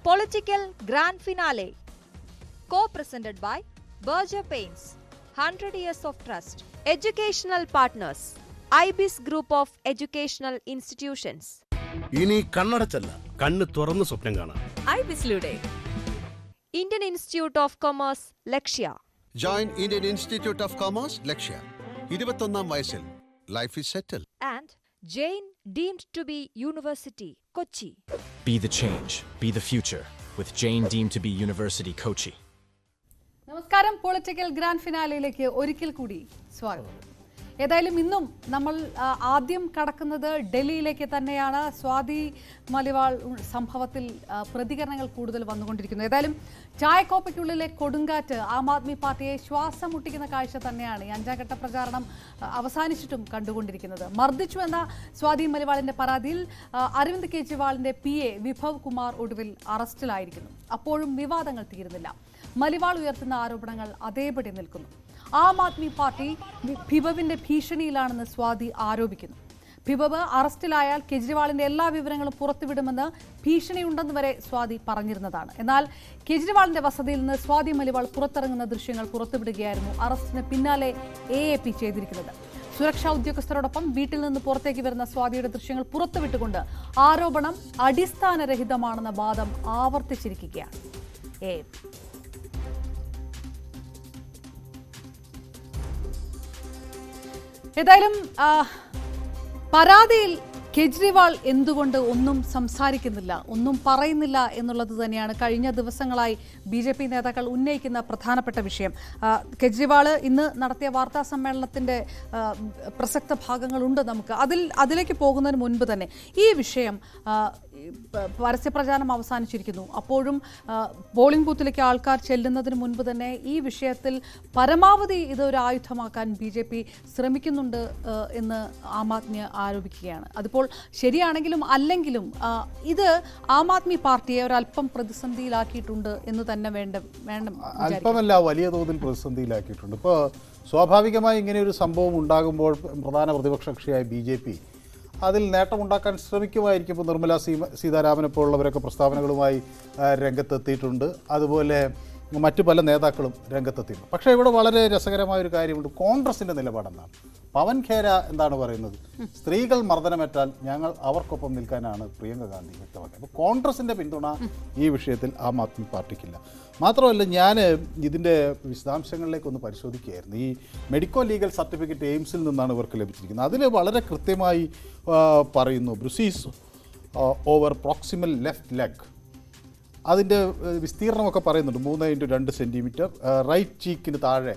Political Grand Finale, co-presented by Berger Paints, 100 Years of Trust. Educational Partners, IBIS Group of Educational Institutions. ഇനി കണ്ണടച്ചല്ല, കണ്ണ് തുറന്ന് സ്വപ്നം കാണാം. IBIS-ലൂടെ Indian Institute of Commerce, Lakshya. Join Indian Institute of Commerce, Lakshya. 21ാം വയസ്സിൽ life is settled. And Jain deemed to be University, Kochi. Be the change, be the future with Jain deemed to be University, Kochi. നമസ്കാരം. Political grand ഫിനാലയിലേക്ക് ഒരിക്കൽ കൂടി സ്വാഗതം. ഏതായാലും ഇന്നും നമ്മൾ ആദ്യം കടക്കുന്നത് ഡൽഹിയിലേക്ക് തന്നെയാണ്. സ്വാതി മലിവാൾ സംഭവത്തിൽ പ്രതികരണങ്ങൾ കൂടുതൽ വന്നുകൊണ്ടിരിക്കുന്നു. ഏതായാലും ചായക്കോപ്പയ്ക്കുള്ളിലെ കൊടുങ്കാറ്റ് ആം ആദ്മി പാർട്ടിയെ ശ്വാസം മുട്ടിക്കുന്ന കാഴ്ച തന്നെയാണ് ഈ അഞ്ചാം ഘട്ട പ്രചാരണം അവസാനിച്ചിട്ടും കണ്ടുകൊണ്ടിരിക്കുന്നത്. മർദ്ദിച്ചു എന്ന സ്വാതി മലിവാളിന്റെ പരാതിയിൽ അരവിന്ദ് കെജ്രിവാളിന്റെ PA വിഭവ് കുമാർ ഒടുവിൽ അറസ്റ്റിലായിരിക്കുന്നു. അപ്പോഴും വിവാദങ്ങൾ തീരുന്നില്ല. മലിവാൾ ഉയർത്തുന്ന ആരോപണങ്ങൾ അതേപടി നിൽക്കുന്നു. ആം ആദ്മി പാർട്ടി ഭിബവിന്റെ ഭീഷണിയിലാണെന്ന് സ്വാതി ആരോപിക്കുന്നു. ഭിബവ് അറസ്റ്റിലായാൽ കെജ്രിവാളിന്റെ എല്ലാ വിവരങ്ങളും പുറത്തുവിടുമെന്ന് ഭീഷണിയുണ്ടെന്ന് വരെ സ്വാതി പറഞ്ഞിരുന്നതാണ്. എന്നാൽ കെജ്രിവാളിന്റെ വസതിയിൽ നിന്ന് സ്വാതി മലിവാൾ പുറത്തിറങ്ങുന്ന ദൃശ്യങ്ങൾ പുറത്തുവിടുകയായിരുന്നു ആറസ്റ്റിന് പിന്നാലെ AAP ചെയ്തിരിക്കുന്നത്. സുരക്ഷാ ഉദ്യോഗസ്ഥരോടൊപ്പം വീട്ടിൽ നിന്ന് പുറത്തേക്ക് വരുന്ന സ്വാതിയുടെ ദൃശ്യങ്ങൾ പുറത്തുവിട്ടുകൊണ്ട് ആരോപണം അടിസ്ഥാനരഹിതമാണെന്ന വാദം ആവർത്തിച്ചിരിക്കുകയാണ് AAP. ഏതായാലും പരാതിയിൽ കെജ്രിവാൾ എന്തുകൊണ്ട് ഒന്നും സംസാരിക്കുന്നില്ല, ഒന്നും പറയുന്നില്ല എന്നുള്ളത് തന്നെയാണ് കഴിഞ്ഞ ദിവസങ്ങളായി BJP നേതാക്കൾ ഉന്നയിക്കുന്ന പ്രധാനപ്പെട്ട വിഷയം. കെജ്രിവാൾ ഇന്ന് നടത്തിയ വാർത്താ സമ്മേളനത്തിന്റെ പ്രസക്ത ഭാഗങ്ങളുണ്ട്. നമുക്ക് അതിലേക്ക് പോകുന്നതിന് മുൻപ് തന്നെ ഈ വിഷയം പരസ്യപ്രചാരണം അവസാനിച്ചിരിക്കുന്നു. അപ്പോഴും പോളിംഗ് ബൂത്തിലേക്ക് ആൾക്കാർ ചെല്ലുന്നതിന് മുൻപ് തന്നെ ഈ വിഷയത്തിൽ പരമാവധി ഇതൊരു ആയുധമാക്കാൻ BJP ശ്രമിക്കുന്നുണ്ട് എന്ന് ആം ആദ്മി ആരോപിക്കുകയാണ്. അതിപ്പോൾ ശരിയാണെങ്കിലും അല്ലെങ്കിലും ഇത് ആം ആദ്മി പാർട്ടിയെ ഒരല്പം പ്രതിസന്ധിയിലാക്കിയിട്ടുണ്ട് എന്ന് തന്നെ വേണ്ട അല്പമല്ല, വലിയ തോതിൽ പ്രതിസന്ധിയിലാക്കിയിട്ടുണ്ട്. ഇപ്പോൾ സ്വാഭാവികമായി ഇങ്ങനെ ഒരു സംഭവം ഉണ്ടാകുമ്പോൾ പ്രധാന പ്രതിപക്ഷ കക്ഷിയായ BJP അതിൽ നേട്ടമുണ്ടാക്കാൻ ശ്രമിക്കുമായിരിക്കും. ഇപ്പോൾ നിർമ്മല സീതാരാമനെ പോലുള്ളവരൊക്കെ പ്രസ്താവനകളുമായി രംഗത്തെത്തിയിട്ടുണ്ട്. അതുപോലെ മറ്റു പല നേതാക്കളും രംഗത്തെത്തിയിട്ടുണ്ട്. പക്ഷേ ഇവിടെ വളരെ രസകരമായൊരു കാര്യമുണ്ട്. കോൺഗ്രസിൻ്റെ നിലപാടെന്താണ്? പവൻ ഖേര എന്താണ് പറയുന്നത്? സ്ത്രീകൾ മർദ്ദനമേറ്റാൽ ഞങ്ങൾ അവർക്കൊപ്പം നിൽക്കാനാണ് പ്രിയങ്ക ഗാന്ധി വ്യക്തമാക്കിയത്. അപ്പോൾ കോൺഗ്രസിൻ്റെ പിന്തുണ ഈ വിഷയത്തിൽ ആം ആദ്മി പാർട്ടിക്കില്ല. മാത്രമല്ല, ഞാൻ ഇതിൻ്റെ വിശദാംശങ്ങളിലേക്കൊന്ന് പരിശോധിക്കുകയായിരുന്നു. ഈ മെഡിക്കോ ലീഗൽ സർട്ടിഫിക്കറ്റ് എയിംസിൽ നിന്നാണ് ഇവർക്ക് ലഭിച്ചിരിക്കുന്നത്. അതിൽ വളരെ കൃത്യമായി പറയുന്നു, ബ്രൂസീസ് ഓവർ പ്രോക്സിമൽ ലെഫ്റ്റ് ലെഗ്. അതിൻ്റെ വിസ്തീർണമൊക്കെ പറയുന്നുണ്ട്. 3x2 centimetre. റൈറ്റ് ചീക്കിന് താഴെ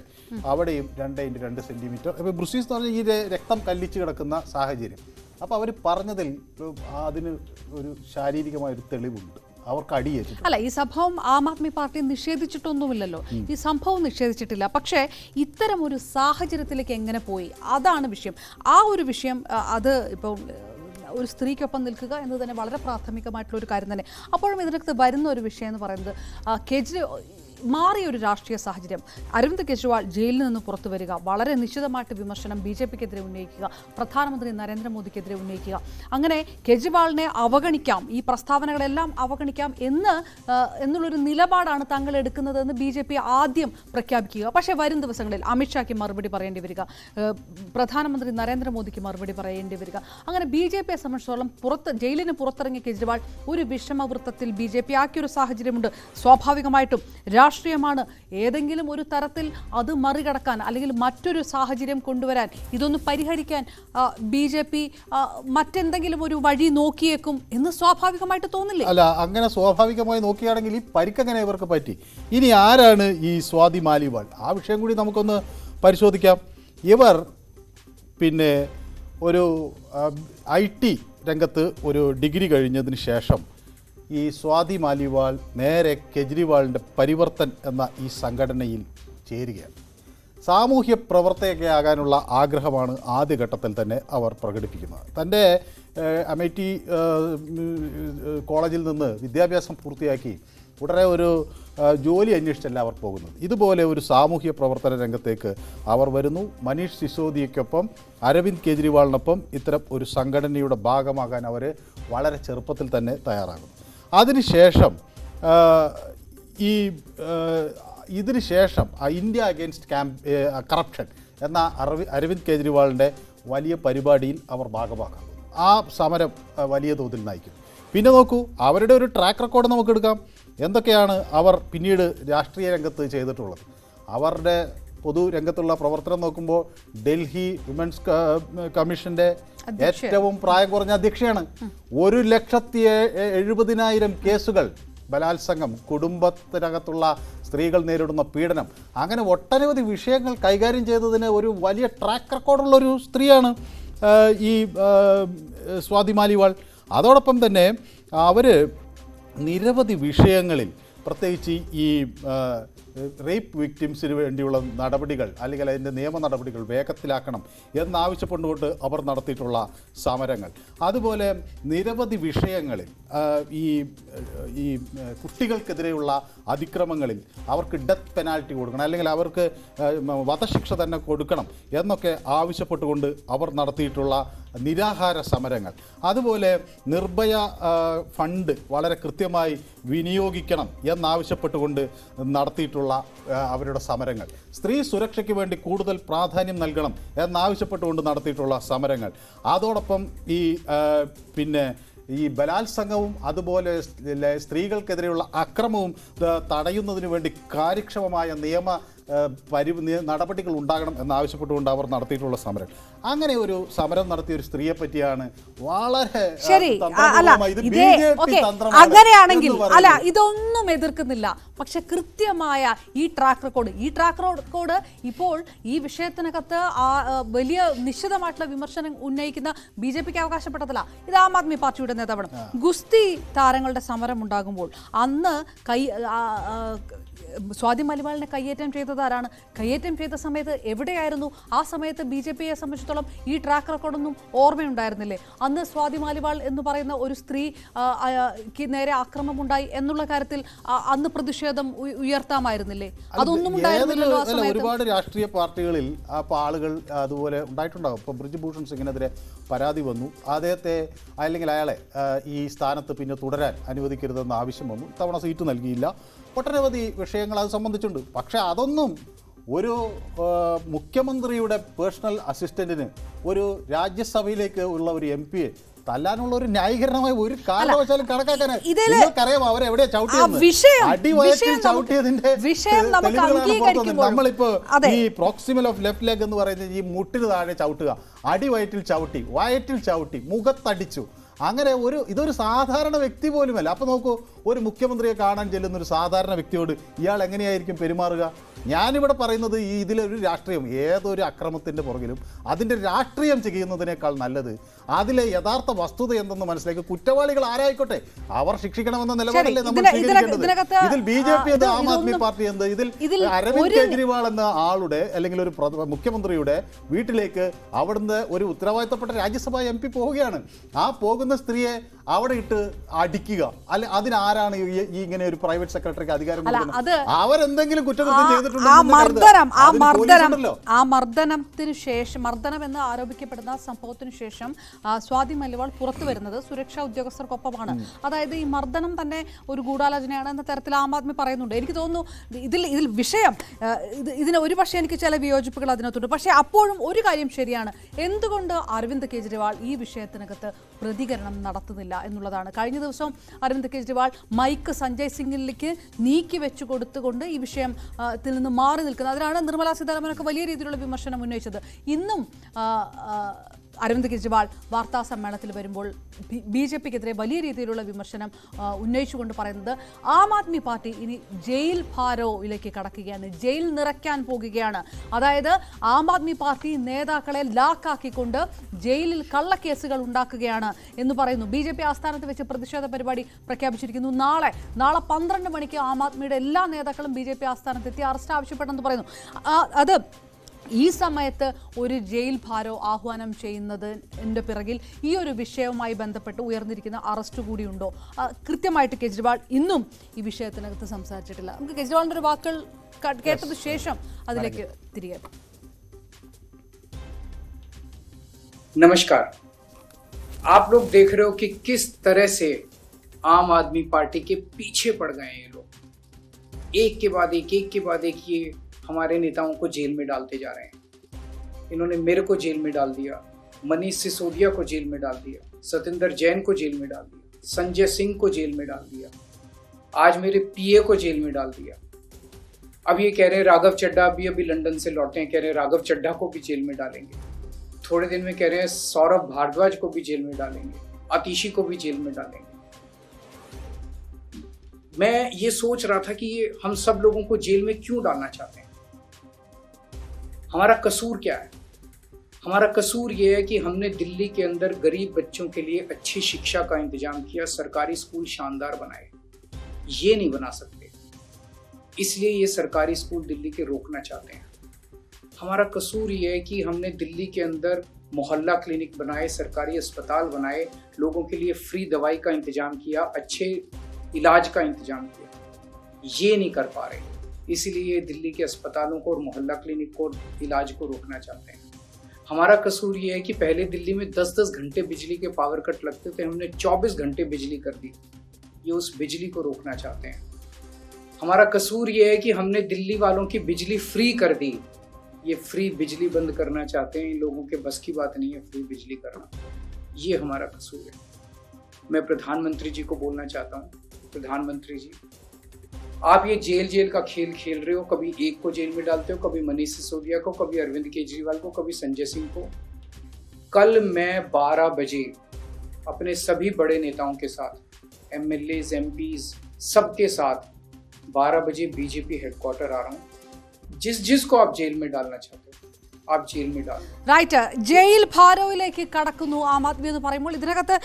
അവിടെയും 2x2 സെൻറ്റിമീറ്റർ. അപ്പോൾ ബ്രൂസീസ് എന്ന് പറഞ്ഞാൽ ഈ രക്തം കല്ലിച്ച് കിടക്കുന്ന സാഹചര്യം. അപ്പോൾ അവർ പറഞ്ഞതിൽ അതിന് ഒരു ശാരീരികമായൊരു തെളിവുണ്ട്. അവർക്ക് അടിയേറ്റു അല്ല, ഈ സംഭവം ആം ആദ്മി പാർട്ടി നിഷേധിച്ചിട്ടൊന്നുമില്ലല്ലോ. ഈ സംഭവം നിഷേധിച്ചിട്ടില്ല. പക്ഷേ ഇത്തരം ഒരു സാഹചര്യത്തിലേക്ക് എങ്ങനെ പോയി, അതാണ് വിഷയം. ആ ഒരു വിഷയം അത് ഇപ്പോൾ ഒരു സ്ത്രീക്കൊപ്പം നിൽക്കുക എന്ന് തന്നെ വളരെ പ്രാഥമികമായിട്ടുള്ള ഒരു കാര്യം തന്നെ. അപ്പോഴും ഇതിനകത്ത് വരുന്ന ഒരു വിഷയം എന്ന് പറയുന്നത് മാറിയൊരു രാഷ്ട്രീയ സാഹചര്യം. അരവിന്ദ് കെജ്രിവാൾ ജയിലിൽ നിന്ന് പുറത്തു വരിക, വളരെ നിശ്ചിതമായിട്ട് വിമർശനം BJPക്കെതിരെ ഉന്നയിക്കുക, പ്രധാനമന്ത്രി നരേന്ദ്രമോദിക്കെതിരെ ഉന്നയിക്കുക, അങ്ങനെ കെജ്രിവാളിനെ അവഗണിക്കാം, ഈ പ്രസ്താവനകളെല്ലാം അവഗണിക്കാം എന്നുള്ളൊരു നിലപാടാണ് തങ്ങൾ എടുക്കുന്നതെന്ന് BJP ആദ്യം പ്രഖ്യാപിക്കുക. പക്ഷേ വരും ദിവസങ്ങളിൽ അമിത്ഷായ്ക്ക് മറുപടി പറയേണ്ടി വരിക, പ്രധാനമന്ത്രി നരേന്ദ്രമോദിക്ക് മറുപടി പറയേണ്ടി വരിക. അങ്ങനെ BJPയെ സംബന്ധിച്ചിടത്തോളം ജയിലിന് പുറത്തിറങ്ങിയ കെജ്രിവാൾ ഒരു വിഷമവൃത്തത്തിൽ BJP ആക്കിയൊരു സാഹചര്യമുണ്ട്. സ്വാഭാവികമായിട്ടും രാഷ്ട്രീയമാണ്. ഏതെങ്കിലും ഒരു തരത്തിൽ അത് മറികടക്കാൻ അല്ലെങ്കിൽ മറ്റൊരു സാഹചര്യം കൊണ്ടുവരാൻ, ഇതൊന്ന് പരിഹരിക്കാൻ BJP മറ്റെന്തെങ്കിലും ഒരു വഴി നോക്കിയേക്കും എന്ന് സ്വാഭാവികമായിട്ട് തോന്നില്ലേ? അല്ല, അങ്ങനെ സ്വാഭാവികമായി നോക്കിയാണെങ്കിൽ ഈ പരിക്കെങ്ങനെ ഇവർക്ക് പറ്റി? ഇനി ആരാണ് ഈ സ്വാതി മാലിവാൾ? ആ വിഷയം കൂടി നമുക്കൊന്ന് പരിശോധിക്കാം. ഇവർ പിന്നെ ഒരു IT രംഗത്ത് ഒരു ഡിഗ്രി കഴിഞ്ഞതിന് ശേഷം ഈ സ്വാതി മാലിവാൾ നേരെ കെജ്രിവാളിൻ്റെ പരിവർത്തൻ എന്ന ഈ സംഘടനയിൽ ചേരുകയാണ്. സാമൂഹ്യ പ്രവർത്തകയാകാനുള്ള ആഗ്രഹമാണ് ആദ്യഘട്ടത്തിൽ തന്നെ അവർ പ്രകടിപ്പിക്കുന്നത്. തൻ്റെ MIT കോളേജിൽ നിന്ന് വിദ്യാഭ്യാസം പൂർത്തിയാക്കി ഉടനെ ഒരു ജോലി അന്വേഷിച്ചല്ല അവർ പോകുന്നത്. ഇതുപോലെ ഒരു സാമൂഹ്യ പ്രവർത്തന രംഗത്തേക്ക് അവർ വരുന്നു. മനീഷ് സിസോദിയയ്ക്കൊപ്പം, അരവിന്ദ് കെജ്രിവാളിനൊപ്പം ഇത്തരം ഒരു സംഘടനയുടെ ഭാഗമാകാൻ അവർ വളരെ ചെറുപ്പത്തിൽ തന്നെ തയ്യാറാകുന്നു. അതിനുശേഷം ഈ ഇതിന് ശേഷം ഇന്ത്യ അഗെയിൻസ്റ്റ് കറപ്ഷൻ എന്ന അരവിന്ദ് കെജ്രിവാളിൻ്റെ വലിയ പരിപാടിയിൽ അവർ ഭാഗമാക്കാം. ആ സമരം വലിയ തോതിൽ നയിക്കും. പിന്നെ നോക്കൂ, അവരുടെ ഒരു ട്രാക്ക് റെക്കോർഡ് നമുക്കെടുക്കാം. എന്തൊക്കെയാണ് അവർ പിന്നീട് രാഷ്ട്രീയ രംഗത്ത് ചെയ്തിട്ടുള്ളത്. അവരുടെ പൊതു രംഗത്തുള്ള പ്രവർത്തനം നോക്കുമ്പോൾ ഡൽഹി വിമൻസ് കമ്മീഷൻ്റെ ഏറ്റവും പ്രായം കുറഞ്ഞ അധ്യക്ഷയാണ്. 1,70,70,000 കേസുകൾ, ബലാത്സംഗം, കുടുംബത്തിനകത്തുള്ള സ്ത്രീകൾ നേരിടുന്ന പീഡനം, അങ്ങനെ ഒട്ടനവധി വിഷയങ്ങൾ കൈകാര്യം ചെയ്തതിന് ഒരു വലിയ ട്രാക്ക് റെക്കോർഡുള്ളൊരു സ്ത്രീയാണ് ഈ സ്വാതി മാലിവാൾ. അതോടൊപ്പം തന്നെ അവർ നിരവധി വിഷയങ്ങളിൽ, പ്രത്യേകിച്ച് ഈ റേപ്പ് വിക്ടിംസിന് വേണ്ടിയുള്ള നടപടികൾ അല്ലെങ്കിൽ അതിൻ്റെ നിയമ നടപടികൾ വേഗത്തിലാക്കണം എന്നാവശ്യപ്പെട്ടുകൊണ്ട് അവർ നടത്തിയിട്ടുള്ള സമരങ്ങൾ, അതുപോലെ നിരവധി വിഷയങ്ങളിൽ ഈ കുട്ടികൾക്കെതിരെയുള്ള അതിക്രമങ്ങളിൽ അവർക്ക് ഡെത്ത് പെനാൽറ്റി കൊടുക്കണം അല്ലെങ്കിൽ അവർക്ക് വധശിക്ഷ തന്നെ കൊടുക്കണം എന്നൊക്കെ ആവശ്യപ്പെട്ടുകൊണ്ട് അവർ നടത്തിയിട്ടുള്ള നിരാഹാര സമരങ്ങൾ, അതുപോലെ നിർഭയ ഫണ്ട് വളരെ കൃത്യമായി വിനിയോഗിക്കണം എന്നാവശ്യപ്പെട്ടുകൊണ്ട് നടത്തിയിട്ടുള്ള അവരുടെ സമരങ്ങൾ, സ്ത്രീ സുരക്ഷയ്ക്ക് വേണ്ടി കൂടുതൽ പ്രാധാന്യം നൽകണം എന്നാവശ്യപ്പെട്ടുകൊണ്ട് നടത്തിയിട്ടുള്ള സമരങ്ങൾ, അതോടൊപ്പം ഈ ബലാത്സംഗവും അതുപോലെ സ്ത്രീകൾക്കെതിരെയുള്ള അക്രമവും തടയുന്നതിന് വേണ്ടി കാര്യക്ഷമമായ നടപടികൾ ഉണ്ടാകണം എന്നാവശ്യപ്പെട്ടുകൊണ്ട് അവർ നടത്തിയിട്ടുള്ള സമരം. അങ്ങനെ ഒരു സമരം നടത്തിയ ഒരു സ്ത്രീയെ പറ്റിയാണ് വളരെ അങ്ങനെയാണെങ്കിൽ ഇതൊന്നും എതിർക്കുന്നില്ല. പക്ഷെ കൃത്യമായ ഈ ട്രാക്ക് റെക്കോർഡ് ഇപ്പോൾ ഈ വിഷയത്തിനകത്ത് വലിയ നിശ്ചിതമായിട്ടുള്ള വിമർശനം ഉന്നയിക്കുന്ന BJPക്ക് അവകാശപ്പെട്ടതല്ല. ഇത് ആം ആദ്മി പാർട്ടിയുടെ നേതാവാണ്. ഗുസ്തി താരങ്ങളുടെ സമരം ഉണ്ടാകുമ്പോൾ അന്ന് സ്വാതി മാലിവാളിനെ കയ്യേറ്റം ചെയ്തത് ആരാണ്? കയ്യേറ്റം ചെയ്ത സമയത്ത് എവിടെയായിരുന്നു? ആ സമയത്ത് BJPയെ സംബന്ധിച്ചിടത്തോളം ഈ ട്രാക്ക് റെക്കോർഡൊന്നും ഓർമ്മയുണ്ടായിരുന്നില്ലേ? അന്ന് സ്വാതി മാലിവാൾ എന്ന് പറയുന്ന ഒരു സ്ത്രീ നേരെ ആക്രമണമുണ്ടായി എന്നുള്ള കാര്യത്തിൽ അന്ന് പ്രതിഷേധം ഉയർത്താമായിരുന്നില്ലേ? അതൊന്നും ഉണ്ടായിരുന്നില്ലല്ലോ ആ സമയത്ത്. ഒരുപാട് രാഷ്ട്രീയ പാർട്ടികളിൽ ആളുകൾ അതുപോലെ ഉണ്ടായിട്ടുണ്ടാകും. ഇപ്പോൾ ബ്രിജ്ഭൂഷൺ സിംഗിനെതിരെ പരാതി വന്നു, അദ്ദേഹത്തെ അല്ലെങ്കിൽ അയാളെ ഈ സ്ഥാനത്ത് പിന്നെ തുടരാൻ അനുവദിക്കരുതെന്ന് ആവശ്യം വന്നു. ഇത്തവണ സീറ്റ് നൽകിയില്ല. ഒട്ടനവധി വിഷയങ്ങൾ അത് സംബന്ധിച്ചുണ്ട്. പക്ഷേ അതൊന്നും ഒരു മുഖ്യമന്ത്രിയുടെ പേഴ്സണൽ അസിസ്റ്റന്റിന് ഒരു രാജ്യസഭയിലേക്ക് ഉള്ള ഒരു MP തല്ലാനുള്ള ഒരു ന്യായീകരണമായി ഒരു കാരണവശാലും കണക്കാക്കാനറിയാമോ അവരെവിടെയാ ചവിട്ടിയതിന്റെ നമ്മളിപ്പോ ഈ പ്രോക്സിമൽ ഓഫ് ലെഫ്റ്റ് ലെഗ് എന്ന് പറയുന്നത് ഈ മുട്ടിന് താഴെ ചവിട്ടുക, അടിവയറ്റിൽ ചവിട്ടി, വയറ്റിൽ ചവിട്ടി, മുഖത്തടിച്ചു, അങ്ങനെ ഇതൊരു സാധാരണ വ്യക്തി പോലുമല്ല. അപ്പോൾ നോക്കൂ, ഒരു മുഖ്യമന്ത്രിയെ കാണാൻ ചെല്ലുന്ന ഒരു സാധാരണ വ്യക്തിയോട് ഇയാൾ എങ്ങനെയായിരിക്കും പെരുമാറുക? ഞാനിവിടെ പറയുന്നത് ഇതിലൊരു രാഷ്ട്രീയം, ഏതൊരു അക്രമത്തിൻ്റെ പുറകിലും അതിൻ്റെ രാഷ്ട്രീയം ചെയ്യുന്നതിനേക്കാൾ നല്ലത് അതിലെ യഥാർത്ഥ വസ്തുത എന്തെന്ന് മനസ്സിലാക്കി കുറ്റവാളികൾ ആരായിക്കോട്ടെ അവർ ശിക്ഷിക്കണമെന്ന നിലപാടല്ലേ നമ്മൾ സ്വീകരിക്കേണ്ടത്. ഇതിൽ BJP എന്ത്, ആം ആദ്മി പാർട്ടി എന്ത്, ഇതിൽ അരവിന്ദ് കെജ്രിവാൾ എന്ന ആളുടെ അല്ലെങ്കിൽ ഒരു മുഖ്യമന്ത്രിയുടെ വീട്ടിലേക്ക് അവിടുന്ന് ഒരു ഉത്തരവാദിത്തപ്പെട്ട രാജ്യസഭാ MP പോവുകയാണ്. ആ പോകുന്ന സ്ത്രീയെ അവിടെ ഇട്ട് അടിക്കുക, അല്ലെ അതിനാരാണ് ഈ ഇങ്ങനെ ഒരു പ്രൈവറ്റ് സെക്രട്ടറിക്ക് അധികാരം കൊടുക്കുന്നത്? അവരെന്തെങ്കിലും കുറ്റകൃത്യം മർദ്ദനത്തിന് ശേഷം, മർദ്ദനം എന്ന് ആരോപിക്കപ്പെടുന്ന സംഭവത്തിന് ശേഷം സ്വാതി മാലിവാൾ പുറത്തു വരുന്നത് സുരക്ഷാ ഉദ്യോഗസ്ഥർക്കൊപ്പമാണ്. അതായത് ഈ മർദ്ദനം തന്നെ ഒരു ഗൂഢാലോചനയാണ് എന്ന തരത്തിൽ ആം ആദ്മി പറയുന്നുണ്ട്. എനിക്ക് തോന്നുന്നു ഇതിൽ വിഷയം ഇതിന് ഒരുപക്ഷെ എനിക്ക് ചില വിയോജിപ്പുകൾ അതിനകത്തുണ്ട്. പക്ഷേ അപ്പോഴും ഒരു കാര്യം ശരിയാണ്, എന്തുകൊണ്ട് അരവിന്ദ് കെജ്രിവാൾ ഈ വിഷയത്തിനകത്ത് പ്രതികരണം നടത്തുന്നില്ല എന്നുള്ളതാണ്. കഴിഞ്ഞ ദിവസം അരവിന്ദ് കെജ്രിവാൾ മൈക്ക് സഞ്ജയ് സിംഗിലേക്ക് നീക്കി വെച്ചു കൊടുത്തുകൊണ്ട് ഈ വിഷയത്തിൽ നിന്ന് മാറി നിൽക്കുന്നത്. അതിനാണ് നിർമ്മലാ സീതാരാമനൊക്കെ വലിയ രീതിയിലുള്ള വിമർശനം ഉന്നയിച്ചത്. ഇന്നും അരവിന്ദ് കെജ്രിവാൾ വാർത്താ സമ്മേളനത്തിൽ വരുമ്പോൾ BJPക്കെതിരെ വലിയ രീതിയിലുള്ള വിമർശനം ഉന്നയിച്ചുകൊണ്ട് പറയുന്നത് ആം ആദ്മി പാർട്ടി ഇനി ജയിൽ ഭാരോയിലേക്ക് കടക്കുകയാണ്, ജയിൽ നിറയ്ക്കാൻ പോകുകയാണ്. അതായത് ആം ആദ്മി പാർട്ടി നേതാക്കളെ ലാക്കാക്കിക്കൊണ്ട് ജയിലിൽ കള്ളക്കേസുകൾ ഉണ്ടാക്കുകയാണ് എന്ന് പറയുന്നു. BJP ആസ്ഥാനത്ത് വെച്ച് പ്രതിഷേധ പരിപാടി പ്രഖ്യാപിച്ചിരിക്കുന്നു. നാളെ 12 മണിക്ക് ആം ആദ്മിയുടെ എല്ലാ നേതാക്കളും BJP ആസ്ഥാനത്തെത്തി അറസ്റ്റ് ആവശ്യപ്പെട്ടെന്ന് പറയുന്നു. അത് ഈ സമയത്ത് ഒരു ജയിൽ ഭാരോ ആഹ്വാനം ചെയ്യുന്നതിൻ്റെ പിറകിൽ ഈ ഒരു വിഷയവുമായി ബന്ധപ്പെട്ട് ഉയർന്നിരിക്കുന്ന അറസ്റ്റ് കൂടിയുണ്ടോ? കൃത്യമായിട്ട് കെജ്രിവാൾ ഇന്നും ഈ വിഷയത്തിനകത്ത് സംസാരിച്ചിട്ടില്ല. നമുക്ക് കെജ്രിവാളിൻ്റെ ഒരു വാക്കുകൾ കേട്ടത് ശേഷം അതിലേക്ക് തിരികെ. नमस्कार, आप लोग देख रहे हो कि किस तरह से आम आदमी पार्टी के पीछे पड़ गए हैं ये लोग। एक के बाद एक ये हमारे नेताओं को जेल में डालते जा रहे हैं। इन्होंने मेरे को जेल में डाल दिया, मनीष सिसोदिया को जेल में डाल दिया, सत्येंद्र जैन को जेल में डाल दिया, संजय सिंह को जेल में डाल दिया, आज मेरे पीए को जेल में डाल दिया। अब ये कह रहे हैं राघव चड्ढा अभी लंदन से लौटे हैं, कह रहे हैं राघव चड्ढा को भी जेल में डालेंगे। थोड़े दिन में कह रहे हैं सौरभ भारद्वाज को भी जेल में डालेंगे, आतिशी को भी जेल में डालेंगे। मैं ये सोच रहा था कि ये हम सब लोगों को जेल में क्यों डालना चाहते हैं, हमारा कसूर क्या है। हमारा कसूर ये है कि हमने दिल्ली के अंदर गरीब बच्चों के लिए अच्छी शिक्षा का इंतजाम किया, सरकारी स्कूल शानदार बनाए। ये नहीं बना सकते, इसलिए ये सरकारी स्कूल दिल्ली के रोकना चाहते हैं। हमारा कसूर ये है कि हमने दिल्ली के अंदर मोहल्ला क्लिनिक बनाए, सरकारी अस्पताल बनाए, लोगों के लिए फ्री दवाई का इंतजाम किया, अच्छे इलाज का इंतजाम किया। ये नहीं कर पा रहे, इसीलिए दिल्ली के अस्पतालों को और मोहल्ला क्लिनिक को, इलाज को रोकना चाहते हैं। हमारा कसूर ये है कि पहले दिल्ली में 10-10 घंटे बिजली के पावर कट लगते थे, हमने 24 घंटे बिजली कर दी। ये उस बिजली को रोकना चाहते हैं। हमारा कसूर ये है कि हमने दिल्ली वालों की बिजली फ्री कर दी, ये फ्री बिजली बंद करना चाहते हैं। इन लोगों के बस की बात नहीं है फ्री बिजली करना, ये हमारा कसूर है। मैं प्रधानमंत्री जी को बोलना चाहता हूँ, प्रधानमंत्री जी आप ये जेल का खेल खेल रहे हो, कभी एक को जेल में डालते हो, कभी मनीष सिसोदिया को, कभी अरविंद केजरीवाल को, कभी संजय सिंह को। कल मैं 12 बजे अपने सभी बड़े नेताओं के साथ, एमएलएज, एमपीज सबके साथ 12 बजे बीजेपी हेडक्वार्टर आ रहा हूँ। जिसको आप जेल में डालना चाहते हो आप जेल में डाल। റൈറ്റ്, ജയിൽ ഭാരോയിലേക്ക് കടക്കുന്നു ആം ആദ്മി എന്ന് പറയുമ്പോൾ ഇതിനകത്ത്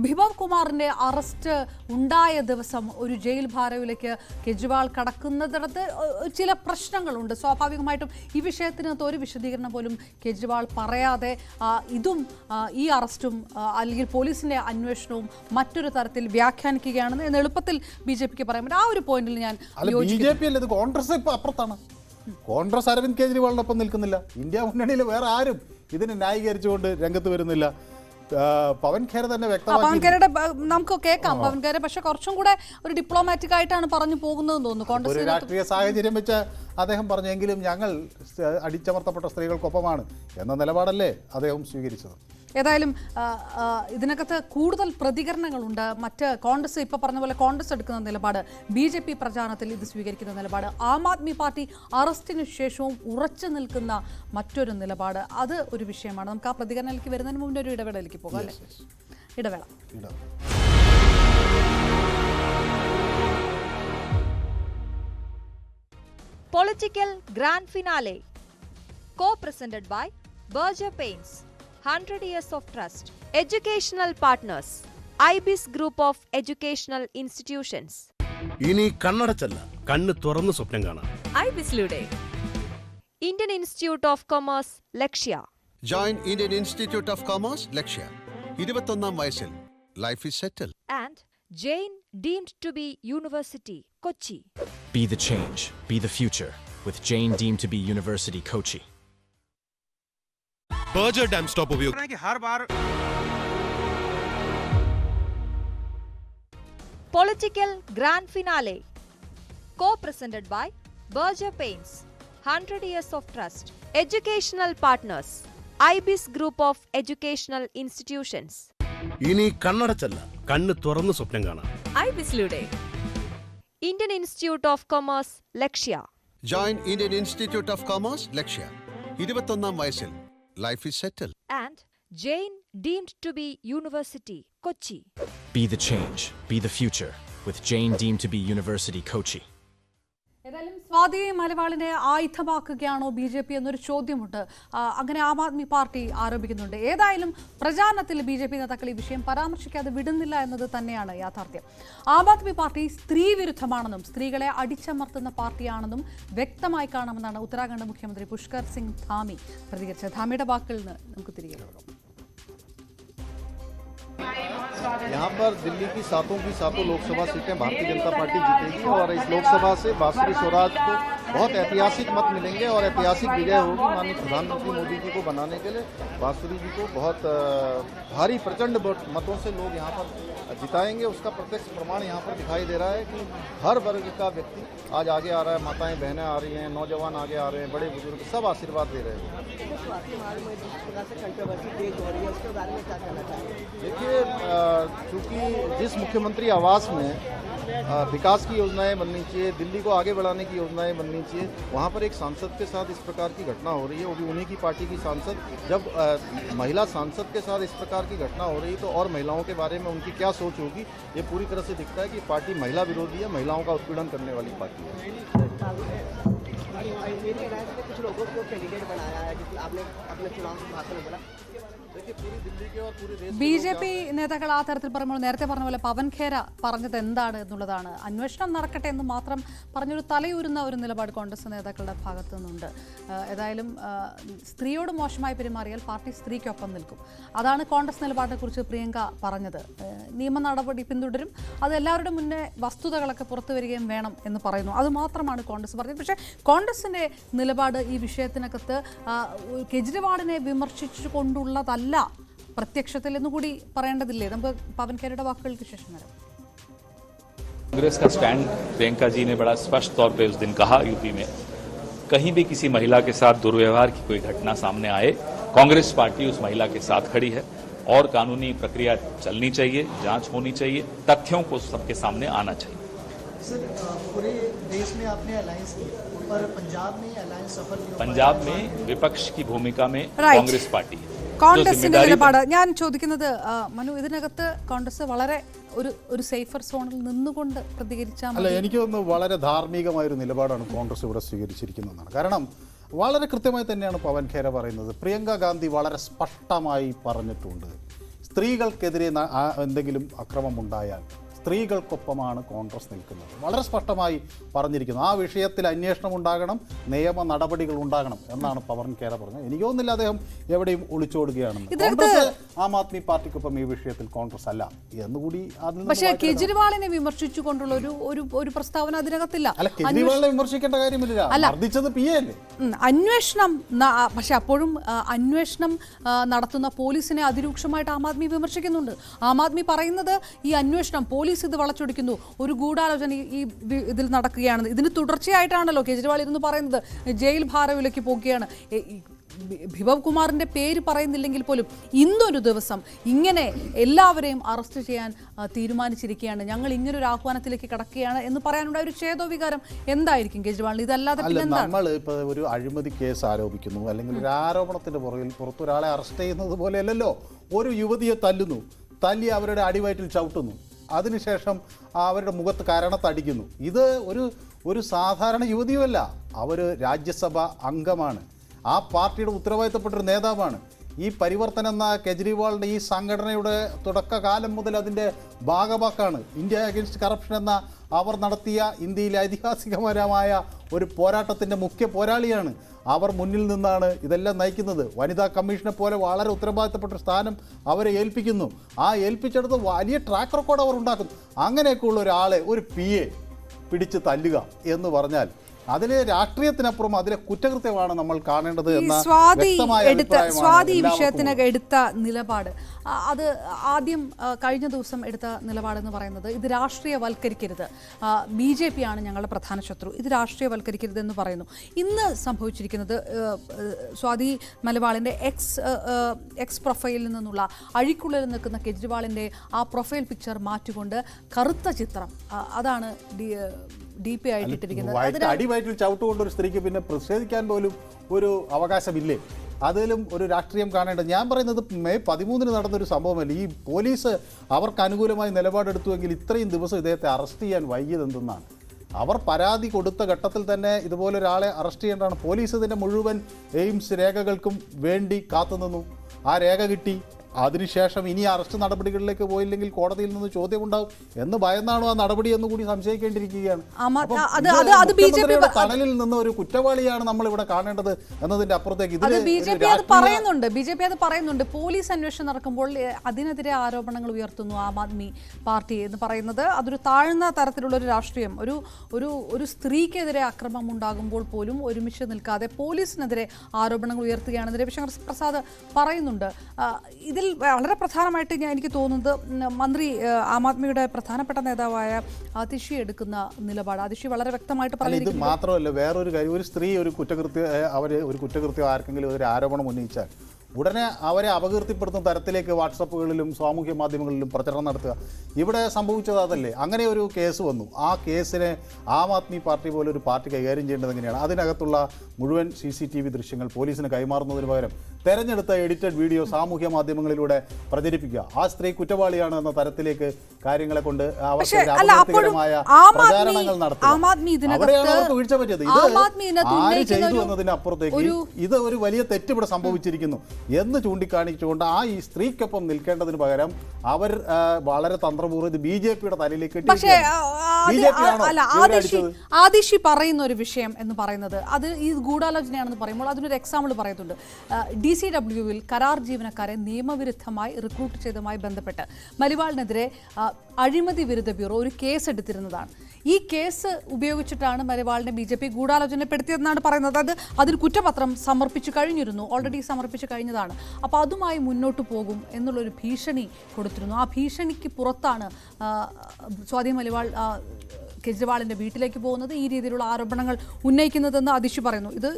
ബിഭവ് കുമാറിന്റെ അറസ്റ്റ് ഉണ്ടായ ദിവസം ഒരു ജയിൽ ഭാരോയിലേക്ക് കെജ്രിവാൾ കടക്കുന്നതിടത്ത് ചില പ്രശ്നങ്ങളുണ്ട്. സ്വാഭാവികമായിട്ടും ഈ വിഷയത്തിനകത്ത് ഒരു വിശദീകരണം പോലും കെജ്രിവാൾ പറയാതെ ഇതും ഈ അറസ്റ്റും അല്ലെങ്കിൽ പോലീസിന്റെ അന്വേഷണവും മറ്റൊരു തരത്തിൽ വ്യാഖ്യാനിക്കുകയാണെന്ന് എന്ന് എളുപ്പത്തിൽ ബിജെപിക്ക് പറയാൻ പറ്റും. ആ ഒരു പോയിന്റിൽ ഞാൻ അപ്പുറത്താണ്. കോൺഗ്രസ് അരവിന്ദ് കെജ്രിവാളിനൊപ്പം നിൽക്കുന്നില്ല, ഇന്ത്യ മുന്നണിയിൽ വേറെ ആരും ഇതിനെ ന്യായീകരിച്ചുകൊണ്ട് രംഗത്ത് വരുന്നില്ല. പവൻ ഖേര തന്നെ വ്യക്തമാക്കി. പവൻ ഖേരയുടെ നമുക്ക് കേൾക്കാം. പവൻ ഖേര പക്ഷെ കുറച്ചും കൂടെ ഒരു ഡിപ്ലോമാറ്റിക് ആയിട്ടാണ് പറഞ്ഞു പോകുന്നതെന്ന് തോന്നുന്നു. കോൺഗ്രസ് ഒരു രാഷ്ട്രീയ സാഹചര്യം വെച്ച് അദ്ദേഹം പറഞ്ഞെങ്കിലും ഞങ്ങൾ അടിച്ചമർത്തപ്പെട്ട സ്ത്രീകൾക്കൊപ്പമാണ് എന്ന നിലപാടല്ലേ അദ്ദേഹം സ്വീകരിച്ചത്. ഏതായാലും ഇതിനകത്ത് കൂടുതൽ പ്രതികരണങ്ങളുണ്ട്. മറ്റ് കോൺഗ്രസ് ഇപ്പോൾ പറഞ്ഞ പോലെ കോൺഗ്രസ് എടുക്കുന്ന നിലപാട്, ബിജെപി പ്രചാരണത്തിൽ ഇത് സ്വീകരിക്കുന്ന നിലപാട്, ആം ആദ്മി പാർട്ടി അറസ്റ്റിന് ശേഷവും ഉറച്ചു നിൽക്കുന്ന മറ്റൊരു നിലപാട്, അത് ഒരു വിഷയമാണ്. നമുക്ക് ആ പ്രതികരണത്തിലേക്ക് വരുന്നതിന് മുന്നേ ഒരു ഇടവേളയിലേക്ക് പോകാം അല്ലേ? ഇടവേള. Political Grand Finale, co-presented by Berger Paints, 100 years of trust. Educational partners, IBIS Group of Educational Institutions. ഇനി കണ്ണടച്ചല്ല, കണ്ണ് തുറന്ന് സ്വപ്നം കാണാം. IBIS-ലൂടെ Indian Institute of Commerce, Lakshya. Join Indian Institute of Commerce, ലക്ഷ്യ. 21ാം വയസ്സിൽ life is settle. And Jain deemed to be University, Kochi. Be the change, be the future with Jain deemed to be University, Kochi. Berger dam stop उपयोग कि हर बार Political Grand Finale, co-presented by Berger Paints, 100 years of trust. Educational partners, IBIS Group of Educational Institutions. ഇനി കണ്ണടച്ചല്ല, കണ്ണ് തുറന്ന് സ്വപ്നം കാണാം. IBIS-ലൂടെ Indian Institute of Commerce, Lakshya. Join Indian Institute of Commerce, ലക്ഷ്യ. 21ാം വയസ്സിൽ life is settle. And Jain deemed to be University, Kochi. Be the change, be the future with Jain deemed to be University, Kochi. ഏതായാലും Swathi മലവാളിനെ ആയുധമാക്കുകയാണോ BJP എന്നൊരു ചോദ്യമുണ്ട്. അങ്ങനെ Aam Aadmi party ആരോപിക്കുന്നുണ്ട്. ഏതായാലും പ്രചാരണത്തിൽ BJP നേതാക്കൾ ഈ വിഷയം പരാമർശിക്കാതെ വിടുന്നില്ല എന്നത് തന്നെയാണ് യാഥാർത്ഥ്യം. ആം ആദ്മി പാർട്ടി സ്ത്രീ വിരുദ്ധമാണെന്നും സ്ത്രീകളെ അടിച്ചമർത്തുന്ന പാർട്ടിയാണെന്നും വ്യക്തമായി കാണുമെന്നാണ് ഉത്തരാഖണ്ഡ് മുഖ്യമന്ത്രി പുഷ്കർ സിംഗ് ധാമി പ്രതികരിച്ചത്. ധാമിയുടെ വാക്കുകളിൽ നിന്ന് നമുക്ക് തിരികെ പോകാം. यहाँ पर दिल्ली की सातों लोकसभा सीटें भारतीय जनता पार्टी जीतेगी और इस लोकसभा से बांसुरी स्वराज को बहुत ऐतिहासिक मत मिलेंगे और ऐतिहासिक विजय होगी माननीय प्रधानमंत्री मोदी जी को बनाने के लिए। बांसुरी जी को बहुत भारी प्रचंड मतों से लोग यहाँ पर जिताएंगे, उसका प्रत्यक्ष प्रमाण यहाँ पर दिखाई दे रहा है कि हर वर्ग का व्यक्ति आज आगे आ रहा है, माताएं बहनें आ रही हैं, नौजवान आगे आ रहे हैं, बड़े बुजुर्ग सब आशीर्वाद दे रहे हैं। देखिए, चूँकि जिस मुख्यमंत्री आवास में विकास की योजनाएं बननी चाहिए, दिल्ली को आगे बढ़ाने की योजनाएं बननी चाहिए, वहाँ पर एक सांसद के साथ इस प्रकार की घटना हो रही है, वो भी उन्हीं की पार्टी की सांसद। जब महिला सांसद के साथ इस प्रकार की घटना हो रही है तो और महिलाओं के बारे में उनकी क्या सोच होगी, ये पूरी तरह से दिखता है कि पार्टी महिला विरोधी है, महिलाओं का उत्पीड़न करने वाली पार्टी है। कुछ लोगों को कैंडिडेट बनाया है, जिसमें आपने अपने चुनाव भाषण में बोला। ബി ജെ പി നേതാക്കൾ ആ തരത്തിൽ പറയുമ്പോൾ നേരത്തെ പറഞ്ഞ പോലെ പവൻ ഖേര പറഞ്ഞത് എന്താണ് എന്നുള്ളതാണ്. അന്വേഷണം നടക്കട്ടെ എന്ന് മാത്രം പറഞ്ഞൊരു തലയൂരുന്ന ഒരു നിലപാട് കോൺഗ്രസ് നേതാക്കളുടെ ഭാഗത്തു നിന്നുണ്ട്. ഏതായാലും സ്ത്രീയോട് മോശമായി പെരുമാറിയാൽ പാർട്ടി സ്ത്രീക്കൊപ്പം നിൽക്കും. അതാണ് കോൺഗ്രസ് നിലപാടിനെക്കുറിച്ച് പ്രിയങ്ക പറഞ്ഞത്. നിയമ നടപടി പിന്തുടരും, അത് എല്ലാവരുടെ മുന്നേ വസ്തുതകളൊക്കെ പുറത്തു വരികയും വേണം എന്ന് പറയുന്നു. അത് മാത്രമാണ് കോൺഗ്രസ് പറഞ്ഞത്. പക്ഷേ കോൺഗ്രസിൻ്റെ നിലപാട് ഈ വിഷയത്തിനകത്ത് കെജ്രിവാളിനെ വിമർശിച്ചുകൊണ്ടുള്ളതല്ല പ്രത്യക്ഷത്തിൽ എന്നുകൂടി പറയേണ്ടതില്ലേ? നമുക്ക് പവൻ ഖേരയുടെ വാക്കുകൾക്ക് ശേഷം വരാം. कांग्रेस का स्टैंड प्रियंका जी ने बड़ा स्पष्ट तौर पे उस दिन कहा, यूपी में कहीं भी किसी महिला के साथ दुर्व्यवहार की कोई घटना सामने आए, कांग्रेस पार्टी उस महिला के साथ खड़ी है और कानूनी प्रक्रिया चलनी चाहिए, जांच होनी चाहिए, तथ्यों को सबके सामने आना चाहिए। सर, पूरे देश में आपने अलायंस की, पर पंजाब में अलायंस सफल नहीं हो पाया। पंजाब में विपक्ष की भूमिका में कांग्रेस पार्टी है। കോൺഗ്രസിന്റെ നിലപാട് ഞാൻ ചോദിക്കുന്നത്, മനു, ഇതിനകത്ത് കോൺഗ്രസ് വളരെ ഒരു സേഫർ സോണിൽ നിന്നുകൊണ്ട് പ്രതികരിച്ചാൽ അല്ല, എനിക്ക് തോന്നുന്നു വളരെ ധാർമ്മികമായൊരു നിലപാടാണ് കോൺഗ്രസ് ഇവിടെ സ്വീകരിച്ചിരിക്കുന്നതെന്നാണ്. കാരണം വളരെ കൃത്യമായി തന്നെയാണ് പവൻ ഖേര പറയുന്നത്. പ്രിയങ്ക ഗാന്ധി വളരെ സ്പഷ്ടമായി പറഞ്ഞിട്ടുണ്ട്, സ്ത്രീകൾക്കെതിരെ എന്തെങ്കിലും അക്രമമുണ്ടായാൽ സ്ത്രീകൾക്കൊപ്പമാണ് കോൺഗ്രസ് നിൽക്കുന്നത്. വളരെ സ്പഷ്ടമായി പറഞ്ഞിരിക്കുന്നു. ആ വിഷയത്തിൽ അന്വേഷണം ഉണ്ടാകണം, നിയമ നടപടികൾ ഉണ്ടാകണം എന്നാണ് പവൻ ഖേര പറഞ്ഞത്. എനിക്ക് തോന്നുന്നില്ല അദ്ദേഹം എവിടെയും ഒളിച്ചോടുകയാണെന്ന്. കോൺഗ്രസ് ആം ആദ്മി പാർട്ടിക്കൊപ്പം ഈ വിഷയത്തിൽ കോൺഗ്രസ് അല്ല എന്നുകൂടി. പക്ഷേ കെജ്രിവാളിനെ വിമർശിച്ചുകൊണ്ടുള്ള ഒരു പ്രസ്താവന അതിനകത്തില്ല. അല്ല, കെജ്രിവാളിനെ വിമർശിക്കേണ്ട കാര്യമില്ല, മർദ്ദിച്ചത് പി എ അല്ലേ. അന്വേഷണം, പക്ഷെ അപ്പോഴും അന്വേഷണം നടത്തുന്ന പോലീസിനെ അതിരൂക്ഷമായിട്ട് ആം ആദ്മി വിമർശിക്കുന്നുണ്ട്. ആം ആദ്മി പറയുന്നത് ഈ അന്വേഷണം പോലീസ് ഇത് വളച്ചൊടിക്കുന്നു, ഒരു ഗൂഢാലോചന ഈ ഇതിൽ നടക്കുകയാണ്. ഇതിന് തുടർച്ചയായിട്ടാണല്ലോ കേജ്രിവാൾ ഇരുന്ന് പറയുന്നത് ജയിൽ ഭാരവിലേക്ക് പോകുകയാണ്. ബിഭവ് കുമാറിന്റെ പേര് പറയുന്നില്ലെങ്കിൽ പോലും ഇന്നൊരു ദിവസം ഇങ്ങനെ എല്ലാവരെയും അറസ്റ്റ് ചെയ്യാൻ തീരുമാനിച്ചിരിക്കുകയാണ്, ഞങ്ങൾ ഇങ്ങനൊരു ആഹ്വാനത്തിലേക്ക് കടക്കുകയാണ് എന്ന് പറയാനുള്ള ഒരു ചേതോവികാരം എന്തായിരിക്കും കേജ്രിവാളിന്? ഇതല്ലാതെ നമ്മൾ ഇപ്പോൾ ഒരു അഴിമതി കേസ് ആരോപിക്കുന്നു, അല്ലെങ്കിൽ ഒരു ആരോപണത്തിന്റെ പുറത്തൊരാളെ അറസ്റ്റ് ചെയ്യുന്നത് പോലെയല്ലല്ലോ. ഒരു യുവതിയെ തല്ലുന്നു, തല്ലി അവരുടെ അടിവയറ്റിൽ ചവിട്ടുന്നു, അതിനുശേഷം അവരുടെ മുഖത്ത് കരണത്തടിക്കുന്നു. ഇത് ഒരു സാധാരണ യുവതിയുമല്ല, അവർ രാജ്യസഭ അംഗമാണ്, ആ പാർട്ടിയുടെ ഉത്തരവാദിത്തപ്പെട്ടൊരു നേതാവാണ്. ഈ പരിവർത്തനം എന്ന കെജ്രിവാളിൻ്റെ ഈ സംഘടനയുടെ തുടക്കകാലം മുതൽ അതിൻ്റെ ഭാഗവാക്കാണ്. ഇന്ത്യ അഗെയിൻസ്റ്റ് കറപ്ഷൻ എന്ന അവർ നടത്തിയ ഇന്ത്യയിലെ ഐതിഹാസികപരമായ ഒരു പോരാട്ടത്തിൻ്റെ മുഖ്യ പോരാളിയാണ്. അവർ മുന്നിൽ നിന്നാണ് ഇതെല്ലാം നയിക്കുന്നത്. വനിതാ കമ്മീഷനെ പോലെ വളരെ ഉത്തരവാദിത്തപ്പെട്ട സ്ഥാനം അവരെ ഏൽപ്പിക്കുന്നു. ആ ഏൽപ്പിച്ചെടുത്ത് വലിയ ട്രാക്ക് റെക്കോർഡ് അവർ ഉണ്ടാക്കുന്നു. അങ്ങനെയൊക്കെയുള്ള ഒരാളെ, ഒരു പി എ പിടിച്ച് തല്ലുക എന്ന് പറഞ്ഞാൽ അതിലെ രാഷ്ട്രീയത്തിനപ്പുറം അതിലെ കുറ്റകൃത്യമാണ് നമ്മൾ കാണേണ്ടത് എന്ന സ്വാതി വിഷയത്തിന് എടുത്ത നിലപാട്, അത് ആദ്യം കഴിഞ്ഞ ദിവസം എടുത്ത നിലപാടെന്ന് പറയുന്നത് ഇത് രാഷ്ട്രീയവൽക്കരിക്കരുത്, BJP ആണ് ഞങ്ങളുടെ പ്രധാന ശത്രു, ഇത് രാഷ്ട്രീയവൽക്കരിക്കരുത് എന്ന് പറയുന്നു. ഇന്ന് സംഭവിച്ചിരിക്കുന്നത് സ്വാതി മലവാളിൻ്റെ എക്സ് പ്രൊഫൈലിൽ നിന്നുള്ള അഴിക്കുള്ളിൽ നിൽക്കുന്ന കെജ്രിവാളിൻ്റെ ആ പ്രൊഫൈൽ പിക്ചർ മാറ്റിക്കൊണ്ട് കറുത്ത ചിത്രം, അതാണ് DP ആയിട്ടിരിക്കുന്നത്. അടിവയറ്റിൽ ചവിട്ടുകൊണ്ട് ഒരു സ്ത്രീക്ക് പിന്നെ പ്രതിഷേധിക്കാൻ പോലും ഒരു അവകാശമില്ലേ? അതിലും ഒരു രാഷ്ട്രീയം കാണേണ്ടത്. ഞാൻ പറയുന്നത് മെയ് 13 നടന്നൊരു സംഭവമല്ല. ഈ പോലീസ് അവർക്ക് അനുകൂലമായി നിലപാടെടുത്തുവെങ്കിൽ ഇത്രയും ദിവസം ഇദ്ദേഹത്തെ അറസ്റ്റ് ചെയ്യാൻ വൈകിയത് എന്തെന്നാണ്. അവർ പരാതി കൊടുത്ത ഘട്ടത്തിൽ തന്നെ ഇതുപോലൊരാളെ അറസ്റ്റ് ചെയ്യേണ്ടതാണ്. പോലീസ് ഇതിൻ്റെ മുഴുവൻ എയിംസ് രേഖകൾക്കും വേണ്ടി കാത്തുനിന്നു. ആ രേഖ കിട്ടി, അതിനുശേഷം ഇനി അറസ്റ്റ് നടപടികളിലേക്ക് പോയില്ലെങ്കിൽ കോടതിയിൽ നിന്ന് ചോദ്യം ഉണ്ടാവും എന്ന് ഭയന്നാണോ ആ നടപടി എന്ന് കൂടി സംശയിക്കേണ്ടിയിരിക്കുകയാണ്. മുഖ്യമന്ത്രിയുടെ തണലിൽ നിന്ന് ഒരു കുറ്റവാളിയാണ് നമ്മൾ ഇവിടെ കാണേണ്ടത് എന്നതിന്റെ അപ്പുറത്തേക്ക് ബി ജെ പി അത് പറയുന്നുണ്ട്. പോലീസ് അന്വേഷണം നടക്കുമ്പോൾ അതിനെതിരെ ആരോപണങ്ങൾ ഉയർത്തുന്നു ആം ആദ്മി പാർട്ടി എന്ന് പറയുന്നത്. അതൊരു താഴ്ന്ന തരത്തിലുള്ള ഒരു രാഷ്ട്രീയം. ഒരു സ്ത്രീക്കെതിരെ അക്രമം ഉണ്ടാകുമ്പോൾ പോലും ഒരുമിച്ച് നിൽക്കാതെ പോലീസിനെതിരെ ആരോപണങ്ങൾ ഉയർത്തുകയാണെന്ന് രവിശങ്കർ പ്രസാദ് പറയുന്നുണ്ട്. ഇതിൽ വളരെ പ്രധാനമായിട്ട് എനിക്ക് തോന്നുന്നത് മന്ത്രി ആം ആദ്മിയുടെ പ്രധാനപ്പെട്ട നേതാവായ അതിഷി എടുക്കുന്ന നിലപാട്. അതിഷി വളരെ വ്യക്തമായിട്ട് പറഞ്ഞിരിക്കുന്നു. ഇത് മാത്രമല്ല, വേറൊരു കാര്യം, ഒരു സ്ത്രീ ഒരു കുറ്റകൃത്യം ആർക്കെങ്കിലും ഒരു ആരോപണം ഉന്നയിച്ചാൽ ഉടനെ അവരെ അപകീർത്തിപ്പെടുത്തുന്ന തരത്തിലേക്ക് വാട്സപ്പുകളിലും സാമൂഹ്യ മാധ്യമങ്ങളിലും പ്രചരണം നടത്തുക. ഇവിടെ സംഭവിച്ചത് അതല്ലേ? അങ്ങനെ ഒരു കേസ് വന്നു. ആ കേസിനെ ആം ആദ്മി പാർട്ടി പോലെ ഒരു പാർട്ടി കൈകാര്യം ചെയ്യേണ്ടത് എങ്ങനെയാണ്? അതിനകത്തുള്ള മുഴുവൻ CCTV ദൃശ്യങ്ങൾ പോലീസിന് കൈമാറുന്നതിന് പകരം തെരഞ്ഞെടുത്ത എഡിറ്റഡ് വീഡിയോ സാമൂഹ്യ മാധ്യമങ്ങളിലൂടെ പ്രചരിപ്പിക്കുക. ആ സ്ത്രീ കുറ്റവാളിയാണ് എന്ന തരത്തിലേക്ക് കാര്യങ്ങളെ കൊണ്ട് അപകീർത്തികരമായ പ്രചാരണങ്ങൾ നടത്തുക. അവിടെയാണ് അവർക്ക് വീഴ്ച പറ്റിയത്. ഇത് ആര് ചെയ്തു എന്നതിനപ്പുറത്തേക്ക് ഇത് ഒരു വലിയ തെറ്റ് ഇവിടെ സംഭവിച്ചിരിക്കുന്നു എന്ന് ചൂണ്ടിക്കാണിച്ചുകൊണ്ട് ഈ സ്ത്രീക്കൊപ്പം നിൽക്കേണ്ടതിന് പകരം അവർ വളരെ തന്ത്രപൂർവ്വം ഇത് BJPയുടെ തലയിലേക്ക് ആദിഷി പറയുന്ന ഒരു വിഷയം എന്ന് പറയുന്നത് അത് ഈ ഗൂഢാലോചനയാണെന്ന് പറയുമ്പോൾ അതിനൊരു എക്സാമ്പിൾ പറയുന്നുണ്ട്. DCWയിൽ കരാർ ജീവനക്കാരെ നിയമവിരുദ്ധമായി റിക്രൂട്ട് ചെയ്തതുമായി ബന്ധപ്പെട്ട് മലിവാളിനെതിരെ അഴിമതി വിരുദ്ധ ബ്യൂറോ ഒരു കേസ് എടുത്തിരുന്നതാണ്. ഈ കേസ് ഉപയോഗിച്ചിട്ടാണ് മലിവാളിനെ BJP ഗൂഢാലോചനപ്പെടുത്തിയതെന്നാണ് പറയുന്നത്. അതിൽ കുറ്റപത്രം സമർപ്പിച്ചു കഴിഞ്ഞിരുന്നു, ഓൾറെഡി സമർപ്പിച്ചു കഴിഞ്ഞതാണ്. അപ്പോൾ അതുമായി മുന്നോട്ട് പോകും എന്നുള്ളൊരു ഭീഷണി കൊടുത്തിരുന്നു. ആ ഭീഷണിക്ക് പുറത്താണ് സ്വാതി മലിവാൾ കെജ്രിവാളിൻ്റെ വീട്ടിലേക്ക് പോകുന്നത്, ഈ രീതിയിലുള്ള ആരോപണങ്ങൾ ഉന്നയിക്കുന്നതെന്ന് അതിഷി പറയുന്നു. ഇത്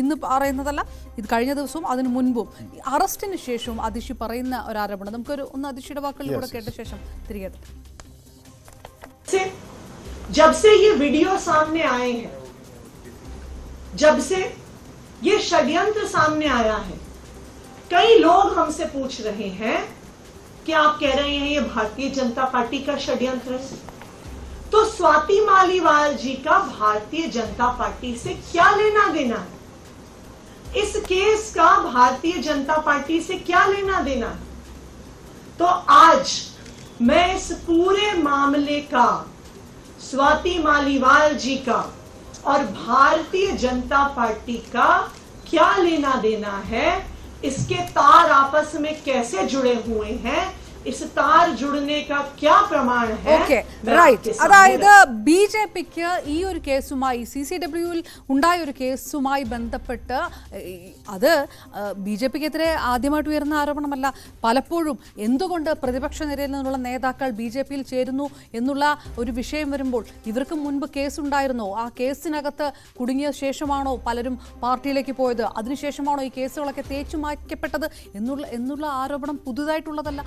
ഇന്ന് പറയുന്നതല്ല, ഇത് കഴിഞ്ഞ ദിവസവും അതിനു മുൻപും അറസ്റ്റിന് ശേഷവും അതിഷി പറയുന്ന ഒരു ആരോപണം. നമുക്കൊരു അതിഷിയുടെ വാക്കുകളിലൂടെ കേട്ട ശേഷം തിരികെ. जब से ये वीडियो सामने आए हैं, जब से ये षड्यंत्र सामने आया है, कई लोग हमसे पूछ रहे हैं कि आप कह रहे हैं ये भारतीय जनता पार्टी का षड्यंत्र है, तो स्वाति मालीवाल जी का भारतीय जनता पार्टी से क्या लेना देना है? इस केस का भारतीय जनता पार्टी से क्या लेना देना है? तो आज मैं इस पूरे मामले का स्वाति मालीवाल जी का और भारतीय जनता पार्टी का क्या लेना देना है, इसके तार आपस में कैसे जुड़े हुए हैं, इस तार जुड़ने का क्या प्रमाण है? അതായത് BJPക്ക് ഈ ഒരു കേസുമായി CCWയിൽ ഉണ്ടായ ഒരു കേസുമായി ബന്ധപ്പെട്ട് അത് BJPക്കെതിരെ ആദ്യമായിട്ട് ഉയർന്ന ആരോപണമല്ല. പലപ്പോഴും എന്തുകൊണ്ട് പ്രതിപക്ഷ നിരയിൽ നിന്നുള്ള നേതാക്കൾ BJPയിൽ ചേരുന്നു എന്നുള്ള ഒരു വിഷയം വരുമ്പോൾ ഇവർക്ക് മുൻപ് കേസുണ്ടായിരുന്നോ? ആ കേസിനകത്ത് കുടുങ്ങിയ ശേഷമാണോ പലരും പാർട്ടിയിലേക്ക് പോയത്? അതിനുശേഷമാണോ ഈ കേസുകളൊക്കെ തേച്ചു മാറ്റപ്പെട്ടത് എന്നുള്ള ആരോപണം പുതുതായിട്ടുള്ളതല്ല.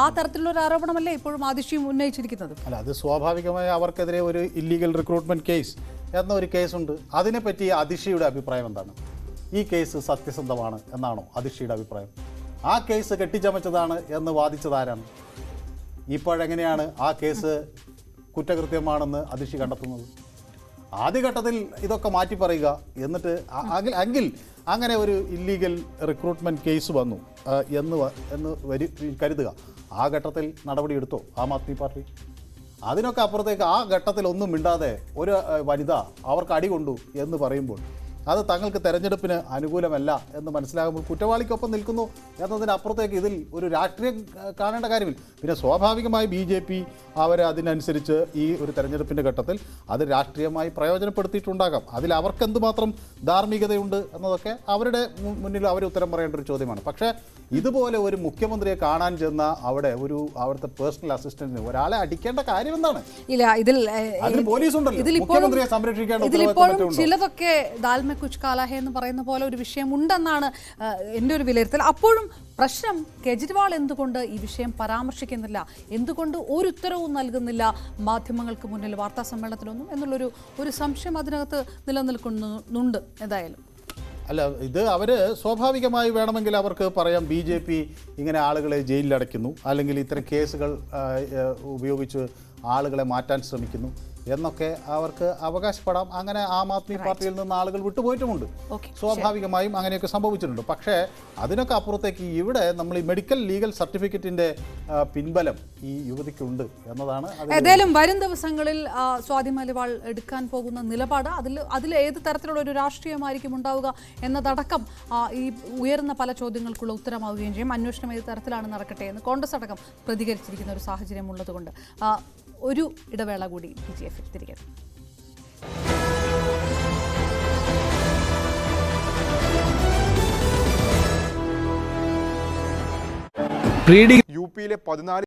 ആ തരത്തിലുള്ള ഒരു ആരോപണമല്ലേ ഇപ്പോഴും ആദിഷ്യം ഉന്നയിച്ചിരിക്കുന്നത്? അല്ല, അത് സ്വാഭാവികമായി അവർക്കെതിരെ ഒരു ഇല്ലീഗൽ റിക്രൂട്ട്മെന്റ് കേസ് എന്നൊരു കേസുണ്ട്. അതിനെപ്പറ്റി അതിഷിയുടെ അഭിപ്രായം എന്താണ്? ഈ കേസ് സത്യസന്ധമാണ് എന്നാണോ അതിഷിയുടെ അഭിപ്രായം? ആ കേസ് കെട്ടിച്ചമച്ചതാണ് എന്ന് വാദിച്ചതാരാണ്? ഇപ്പോഴെങ്ങനെയാണ് ആ കേസ് കുറ്റകൃത്യമാണെന്ന് അതിഷി കണ്ടെത്തുന്നത്? ആദ്യഘട്ടത്തിൽ ഇതൊക്കെ മാറ്റി പറയുക, എന്നിട്ട് എങ്കിൽ അങ്ങനെ ഒരു ഇല്ലീഗൽ റിക്രൂട്ട്മെന്റ് കേസ് വന്നു എന്ന് കരുതുക. ആ ഘട്ടത്തിൽ നടപടിയെടുത്തോ ആം ആദ്മി പാർട്ടി? അതിനൊക്കെ അപ്പുറത്തേക്ക് ആ ഘട്ടത്തിൽ ഒന്നും മിണ്ടാതെ ഒരു വനിത അവർക്ക് അടികൊണ്ടു എന്ന് പറയുമ്പോൾ അത് തങ്ങൾക്ക് തെരഞ്ഞെടുപ്പിന് അനുകൂലമല്ല എന്ന് മനസ്സിലാകുമ്പോൾ കുറ്റവാളിക്കൊപ്പം നിൽക്കുന്നു എന്നതിനപ്പുറത്തേക്ക് ഇതിൽ ഒരു രാഷ്ട്രീയം കാണേണ്ട കാര്യമില്ല. പിന്നെ സ്വാഭാവികമായി BJP അവർ അതിനനുസരിച്ച് ഈ ഒരു തെരഞ്ഞെടുപ്പിൻ്റെ ഘട്ടത്തിൽ അത് രാഷ്ട്രീയമായി പ്രയോജനപ്പെടുത്തിയിട്ടുണ്ടാകാം. അതിൽ അവർക്ക് എന്തുമാത്രം ധാർമ്മികതയുണ്ട് എന്നതൊക്കെ അവരുടെ മുന്നിൽ അവർ ഉത്തരം പറയേണ്ട ഒരു ചോദ്യമാണ്. പക്ഷേ ഇതുപോലെ ഒരു മുഖ്യമന്ത്രിയെ കാണാൻ ചെന്ന അവിടുത്തെ പേഴ്സണൽ അസിസ്റ്റന്റിന് ഒരാളെ അടിക്കേണ്ട കാര്യം എന്താണ്? പോലീസ് ഉണ്ടല്ലോ, മുഖ്യമന്ത്രിയെ സംരക്ഷിക്കേണ്ട ചിലതൊക്കെ കുച്ച് കാലാഹെ എന്ന് പറയുന്ന പോലെ ഒരു വിഷയം ഉണ്ടെന്നാണ് എൻ്റെ ഒരു വിലയിരുത്തൽ. അപ്പോഴും പ്രശ്നം കെജ്രിവാൾ എന്തുകൊണ്ട് ഈ വിഷയം പരാമർശിക്കുന്നില്ല, എന്തുകൊണ്ട് ഒരു ഉത്തരവും നൽകുന്നില്ല മാധ്യമങ്ങൾക്ക് മുന്നിൽ വാർത്താ സമ്മേളനത്തിലൊന്നും എന്നുള്ളൊരു സംശയം അതിനകത്ത് നിലനിൽക്കുന്നുണ്ട്. എന്തായാലും അല്ല, ഇത് അവർ സ്വാഭാവികമായി വേണമെങ്കിൽ അവർക്ക് പറയാം BJP ഇങ്ങനെ ആളുകളെ ജയിലിലടയ്ക്കുന്നു, അല്ലെങ്കിൽ ഇത്തരം കേസുകൾ ഉപയോഗിച്ച് ആളുകളെ മാറ്റാൻ ശ്രമിക്കുന്നു എന്നൊക്കെ അവർക്ക് അവകാശപ്പെടാം. അങ്ങനെ ആം ആദ്മി പാർട്ടിയിൽ നിന്ന് ആളുകൾ വിട്ടുപോയിട്ടുമുണ്ട്. സ്വാഭാവികമായും അങ്ങനെയൊക്കെ സംഭവിച്ചിട്ടുണ്ട്. പക്ഷേ അതിനൊക്കെ അപ്പുറത്തേക്ക് ഇവിടെ നമ്മൾ ഈ മെഡിക്കൽ ലീഗൽ സർട്ടിഫിക്കറ്റിൻ്റെ പിൻബലം ഈ യുവതിക്കുണ്ട് എന്നതാണ്. ഏതായാലും വരും ദിവസങ്ങളിൽ സ്വാതി മലിവാൾ എടുക്കാൻ പോകുന്ന നിലപാട് അതിൽ ഏത് തരത്തിലുള്ള ഒരു രാഷ്ട്രീയമായിരിക്കും ഉണ്ടാവുക എന്നതടക്കം ഈ ഉയർന്ന പല ചോദ്യങ്ങൾക്കുള്ള ഉത്തരമാവുകയും ചെയ്യും. അന്വേഷണം ഏത് തരത്തിലാണ് നടക്കട്ടെ എന്ന് കോൺഗ്രസ് അടക്കം പ്രതികരിച്ചിരിക്കുന്ന ഒരു സാഹചര്യം ഉള്ളതുകൊണ്ട് ഒരു ഇടവേള കൂടി BJF തിരികെ. യു പിയിലെ 14